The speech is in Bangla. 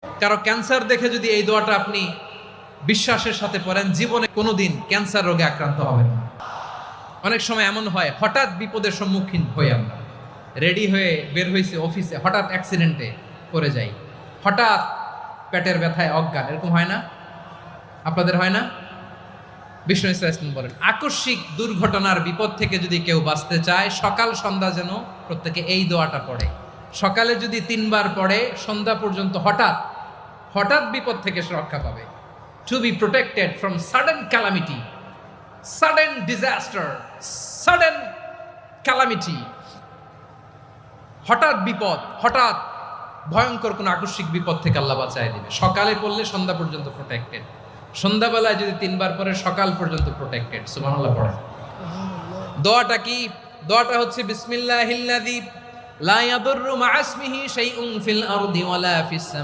কারো ক্যান্সার দেখে যদি এই দোয়াটা আপনি বিশ্বাসের সাথে পড়েন, জীবনে কোনোদিন ক্যান্সার রোগে আক্রান্ত হবেন না। অনেক সময় এমন হয়, হঠাৎ বিপদের সম্মুখীন হই আমরা, রেডি হয়ে বের হয়েছে অফিসে, হঠাৎ অ্যাক্সিডেন্টে পড়ে যাই, হঠাৎ পেটের ব্যথায় অজ্ঞান, এরকম হয় না? আপনাদের হয় না? বিষ্ণু ইসলাম বলেন, আকস্মিক দুর্ঘটনার বিপদ থেকে যদি কেউ বাঁচতে চায়, সকাল সন্ধ্যা যেন প্রত্যেকে এই দোয়াটা পড়ে। সকালে যদি 3 বার পড়ে, সন্ধ্যা পর্যন্ত হঠাৎ বিপদ থেকে সে রক্ষা পাবে। To be protected from sudden calamity, sudden disaster, sudden calamity, হঠাৎ বিপদ, হঠাৎ ভয়ঙ্কর কোন আকস্মিক বিপদ থেকে আল্লাহ বাঁচায় দিবে। সকালে পড়লে সন্ধ্যা পর্যন্ত প্রোটেক্টেড, সন্ধ্যাবেলায় যদি 3 বার পরে সকাল পর্যন্ত প্রোটেক্টেড। সুবহানাল্লাহ পড়ে। দোয়াটা কি? দোয়াটা হচ্ছে বিসমিল্লাহিল্লাযী লা ইয়াদুররু মা ইসমিহি শাইউন ফিল আরদি ওয়ালা ফিস